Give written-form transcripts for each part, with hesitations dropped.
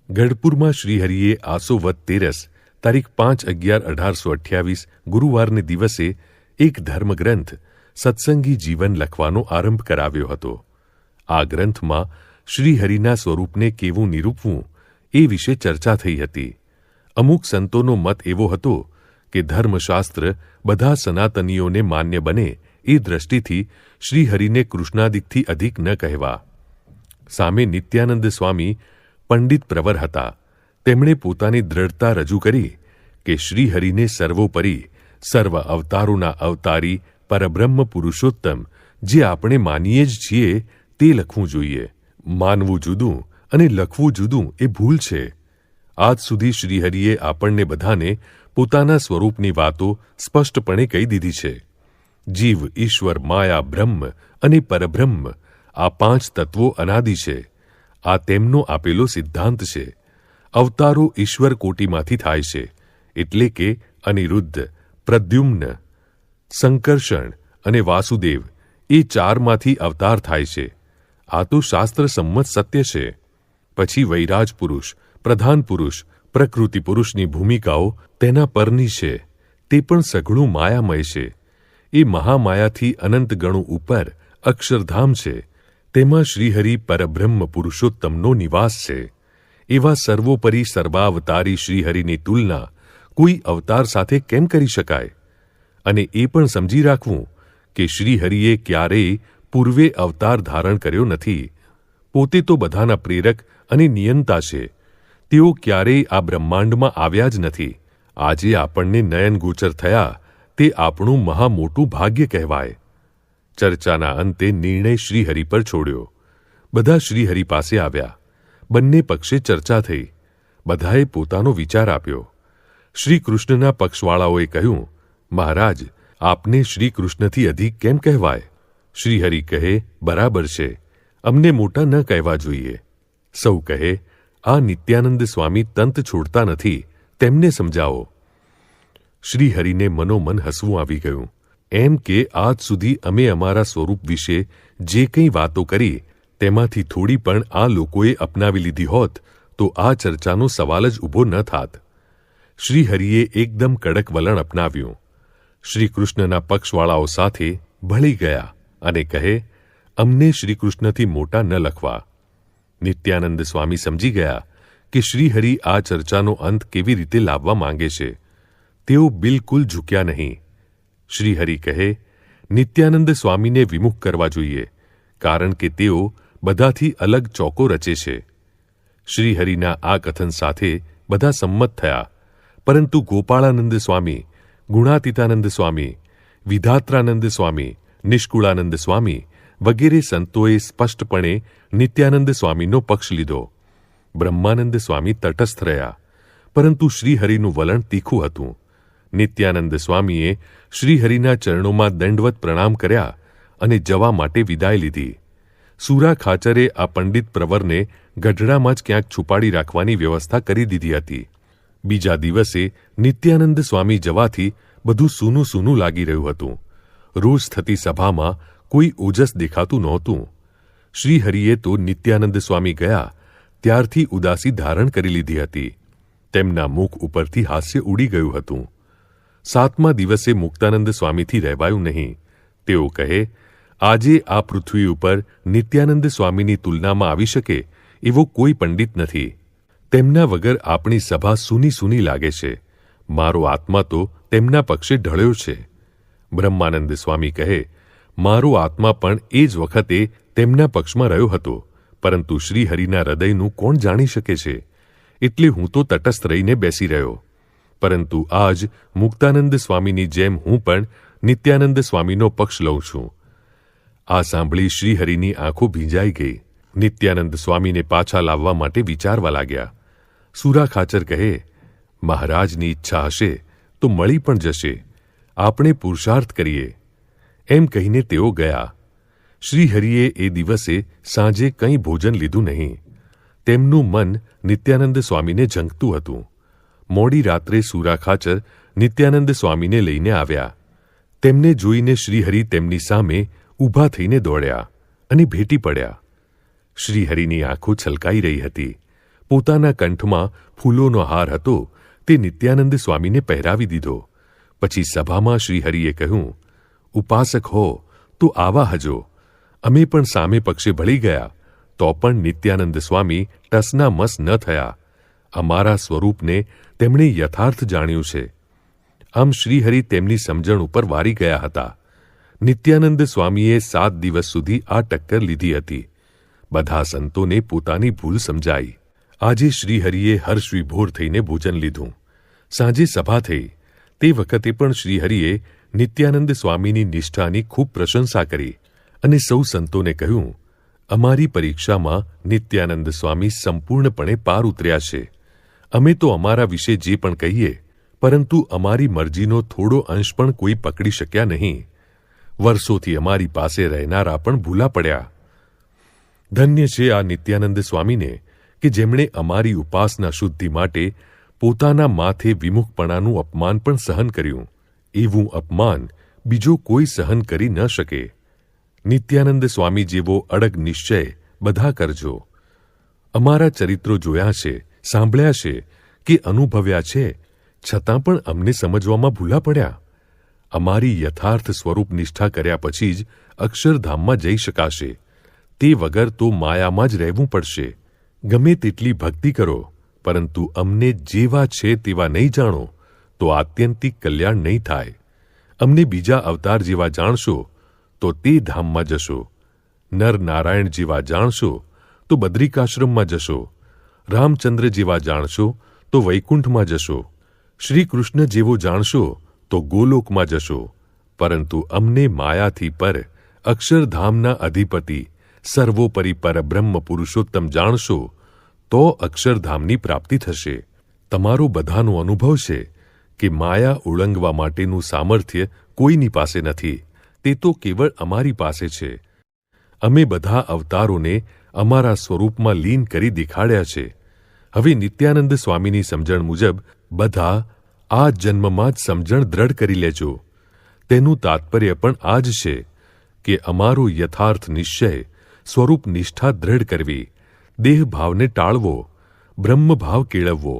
ગઢપુરમાં શ્રીહરિએ આસો વદ તેરસ તારીખ 5/11/1828 ગુરુવારને દિવસે એક ધર્મગ્રંથ સત્સંગી જીવન લખવાનો આરંભ કરાવ્યો હતો. આ ગ્રંથમાં શ્રીહરિના સ્વરૂપને કેવું નિરૂપવું એ વિશે ચર્ચા થઈ હતી. અમુક સંતોનો મત એવો હતો કે ધર્મશાસ્ત્ર બધા સનાતનીઓને માન્ય બને એ દ્રષ્ટિથી શ્રીહરિને કૃષ્ણાદિકથી અધિક ન કહેવા. સામે નિત્યાનંદ સ્વામી પંડિત પ્રવર હતા. તેમણે પોતાની દ્રઢતા રજૂ કરી કે શ્રીહરિને સર્વોપરી, સર્વ અવતારોના અવતારી, પરબ્રહ્મ પુરુષોત્તમ જે આપણે માનીએ જ છીએ તે લખવું જોઈએ. માનવું જુદું અને લખવું જુદું એ ભૂલ છે. આજ સુધી શ્રીહરિએ આપણને બધાને પોતાના સ્વરૂપની વાતો સ્પષ્ટપણે કહી દીધી છે. જીવ, ઈશ્વર, માયા, બ્રહ્મ અને પરબ્રહ્મ આ 5 તત્વો અનાદિ છે. આ તેમનો આપેલો સિદ્ધાંત છે. અવતારો ઈશ્વર કોટીમાંથી થાય છે, એટલે કે અનિરુદ્ધ, પ્રદ્યુમ્ન, સંકર્ષણ અને વાસુદેવ એ 4માંથી અવતાર થાય છે. આ તો શાસ્ત્ર સંમત સત્ય છે. પછી વૈરાજ પુરુષ, પ્રધાન પુરુષ, પ્રકૃતિ પુરુષની ભૂમિકાઓ તેના પરની છે. તે પણ સઘળું માયામય છે. એ મહામાયાથી અનંત ગણું ઉપર અક્ષરધામ છે. તેમાં શ્રીહરિ પરબ્રહ્મ પુરુષોત્તમનો નિવાસ છે. એવા સર્વોપરી સર્વાવતારી શ્રીહરિની તુલના કોઈ અવતાર સાથે કેમ કરી શકાય? અને એ પણ સમજી રાખવું કે શ્રીહરિએ ક્યારેય પૂર્વે અવતાર ધારણ કર્યો નથી. પોતે તો બધાના પ્રેરક અને નિયંતા છે. તેઓ ક્યારેય આ બ્રહ્માંડમાં આવ્યા જ નથી. આજે આપણને નયન ગોચર થયા તે આપણું મહા મોટું ભાગ્ય કહેવાય. ચર્ચાના અંતે નિર્ણય શ્રીહરિ પર છોડ્યો. બધા શ્રીહરિ પાસે આવ્યા. બંને પક્ષે ચર્ચા થઈ. બધાએ પોતાનો વિચાર આપ્યો. શ્રી કૃષ્ણના પક્ષવાળાઓએ કહ્યું, મહારાજ, આપને શ્રી કૃષ્ણથી અધિક કેમ કહેવાય? શ્રીહરિ કહે, બરાબર છે, અમને મોટા ન કહેવા જોઈએ. સૌ કહે, આ નિત્યાનંદ સ્વામી તંત છોડતા નથી, તેમને સમજાવો. શ્રીહરિને મનોમન હસવું આવી ગયું. એમ કે આજ સુધી અમે અમારા સ્વરૂપ વિશે જે કંઈ વાતો કરી તેમાંથી થોડી પણ આ લોકોએ અપનાવી લીધી હોત તો આ ચર્ચાનો સવાલ જ ઊભો ન થાત. શ્રીહરિએ એકદમ કડક વલણ અપનાવ્યું. શ્રીકૃષ્ણના પક્ષવાળાઓ સાથે ભળી ગયા અને કહે, અમને શ્રીકૃષ્ણથી મોટા ન લખવા. નિત્યાનંદ સ્વામી સમજી ગયા કે શ્રીહરિ આ ચર્ચાનો અંત કેવી રીતે લાવવા માંગે છે. તેઓ બિલકુલ ઝૂક્યા નહીં. શ્રીહરિ કહે, નિત્યાનંદ સ્વામીને વિમુખ કરવા જોઈએ, કારણ કે તેઓ બધાથી અલગ ચોકો રચે છે. શ્રીહરિના આ કથન સાથે બધા સંમત થયા, પરંતુ ગોપાળાનંદ સ્વામી, ગુણાતીતાનંદ સ્વામી, વિધાત્રાનંદ સ્વામી, નિષ્કુળાનંદ સ્વામી વગેરે સંતોએ સ્પષ્ટપણે નિત્યાનંદ સ્વામીનો પક્ષ લીધો. બ્રહ્માનંદ સ્વામી તટસ્થ રહ્યા, પરંતુ શ્રીહરિનું વલણ તીખું હતું. નિત્યાનંદ સ્વામીએ શ્રીહરિના ચરણોમાં દંડવત પ્રણામ કર્યા અને જવા માટે વિદાય લીધી. સુરા ખાચરે આ પંડિત પ્રવરને ગઢડામાં જ ક્યાંક છુપાડી રાખવાની વ્યવસ્થા કરી દીધી હતી. બીજા દિવસે નિત્યાનંદ સ્વામી જવાથી બધું સૂનું સૂનું લાગી રહ્યું હતું. રોજ થતી સભામાં કોઈ ઓજસ દેખાતું નહોતું. શ્રીહરિએ તો નિત્યાનંદ સ્વામી ગયા ત્યારથી ઉદાસી ધારણ કરી લીધી હતી. તેમના મુખ ઉપરથી હાસ્ય ઉડી ગયું હતું. 7મા દિવસે મુક્તાનંદ સ્વામીથી રહેવાયું નહીં. તેઓ કહે, આજે આ પૃથ્વી ઉપર નિત્યાનંદ સ્વામીની તુલનામાં આવી શકે એવો કોઈ પંડિત નથી. તેમના વગર આપણી સભા સૂની સૂની લાગે છે. મારો આત્મા તો તેમના પક્ષે ઢળ્યો છે. બ્રહ્માનંદ સ્વામી કહે, મારો આત્મા પણ એ જ વખતે તેમના પક્ષમાં રહ્યો હતો, પરંતુ શ્રીહરિના હૃદયનું કોણ જાણી શકે છે? એટલે હું તો તટસ્થ રહીને બેસી રહ્યો. પરંતુ આજ મુક્તાનંદ સ્વામીની જેમ હું પણ નિત્યાનંદ સ્વામીનો પક્ષ લઉં છું. આ સાંભળી શ્રીહરિની આંખો ભીંજાઈ ગઈ. નિત્યાનંદ સ્વામીને પાછા લાવવા માટે વિચારવા લાગ્યા. સુરા ખાચર કહે, મહારાજની ઈચ્છા હશે તો મળી પણ જશે. આપણે પુરુષાર્થ કરીએ. એમ કહીને તેઓ ગયા. શ્રીહરિએ એ દિવસે સાંજે કંઈ ભોજન લીધું નહીં. તેમનું મન નિત્યાનંદ સ્વામીને ઝંકતું હતું. મોડી રાત્રે સુરા ખાચર નિત્યાનંદ સ્વામીને લઈને આવ્યા. તેમને જોઈને શ્રીહરિ તેમની સામે ઊભા થઈને દોડ્યા અને ભેટી પડ્યા. શ્રીહરિની આંખો છલકાઈ રહી હતી, પોતાના કંઠમાં ફૂલોનો હાર હતો તે નિત્યાનંદ સ્વામીને પહેરાવી દીધો. પછી સભામાં શ્રીહરિએ કહ્યું, ઉપાસક હો તો આવા હજો. અમે પણ સામે પક્ષે ભળી ગયા તો પણ નિત્યાનંદ સ્વામી ટસના મસ ન થયા. અમારા સ્વરૂપને તેમણે યથાર્થ જાણ્યું છે. આમ શ્રીહરિ તેમની સમજણ ઉપર વારી ગયા હતા. નિત્યાનંદ સ્વામીએ 7 દિવસ સુધી આ ટક્કર લીધી હતી. બધા સંતોને પોતાની ભૂલ સમજાઈ. આજે શ્રીહરિએ હર્ષવિભોર થઈને ભોજન લીધું. સાંજે સભા થઈ. તે વખતે પણ શ્રીહરિએ નિત્યાનંદ સ્વામીની નિષ્ઠાની ખૂબ પ્રશંસા કરી અને સૌ સંતોને કહ્યું, અમારી પરીક્ષામાં નિત્યાનંદ સ્વામી સંપૂર્ણપણે પાર ઉતર્યા છે. અમે તો અમારા વિશે જે પણ કહીએ, પરંતુ અમારી મરજીનો થોડો અંશ પણ કોઈ પકડી શક્યા નહીં. વર્ષોથી અમારી પાસે રહેનારા પણ ભૂલા પડ્યા. ધન્ય છે આ નિત્યાનંદ સ્વામીને કે જેમણે અમારી ઉપાસના શુદ્ધિ માટે પોતાના માથે વિમુખપણાનું અપમાન પણ સહન કર્યું. એવું અપમાન બીજો કોઈ સહન કરી ન શકે. નિત્યાનંદ સ્વામી જેવો અડગ નિશ્ચય બધા કરજો. અમારા ચરિત્રો જોયા છે, સાંભળ્યા છે કે અનુભવ્યા છે, છતાં પણ અમને સમજવામાં ભૂલા પડ્યા. અમારી યથાર્થ સ્વરૂપ નિષ્ઠા કર્યા પછી જ અક્ષરધામમાં જઈ શકાશે. તે વગર તો માયામાં જ રહેવું પડશે. ગમે તેટલી ભક્તિ કરો, પરંતુ અમને જેવા છે તેવા નહીં જાણો તો આત્યંતિક કલ્યાણ નહીં થાય. અમને બીજા અવતાર જેવા જાણશો તો તે ધામમાં જશો. નર નારાયણ જેવા જાણશો તો બદ્રિકાશ્રમમાં જશો. રામચંદ્ર જેવા જાણશો તો વૈકુંઠમાં જશો. શ્રી કૃષ્ણ જેવો જાણશો તો ગોલોકમાં જશો. પરંતુ અમને માયાથી પર અક્ષરધામના અધિપતિ સર્વોપરી પરબ્રહ્મ પુરુષોત્તમ જાણશો તો અક્ષરધામની પ્રાપ્તિ થશે. તમારો બધાનો અનુભવ છે કે માયા ઓળંગવા માટેનું સામર્થ્ય કોઈની પાસે નથી. તે તો કેવળ અમારી પાસે છે. અમે બધા અવતારોને અમારા સ્વરૂપમાં લીન કરી દેખાડ્યા છે. હવે નિત્યાનંદ સ્વામીની સમજણ મુજબ બધા આ જન્મમાં જ સમજણ દ્રઢ કરી લેજો. તેનું તાત્પર્ય પણ આ જ છે કે અમારો યથાર્થ નિશ્ચય સ્વરૂપ નિષ્ઠા દ્રઢ કરવી, દેહભાવને ટાળવો, બ્રહ્મભાવ કેળવવો,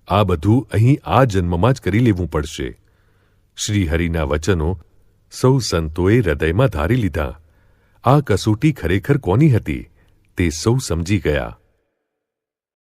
આ બધું અહીં આ જન્મમાં જ કરી લેવું પડશે. શ્રીહરિના વચનો સૌ સંતોએ હૃદયમાં ધારી લીધા. આ કસોટી ખરેખર કોની હતી તે સૌ સમજી ગયા.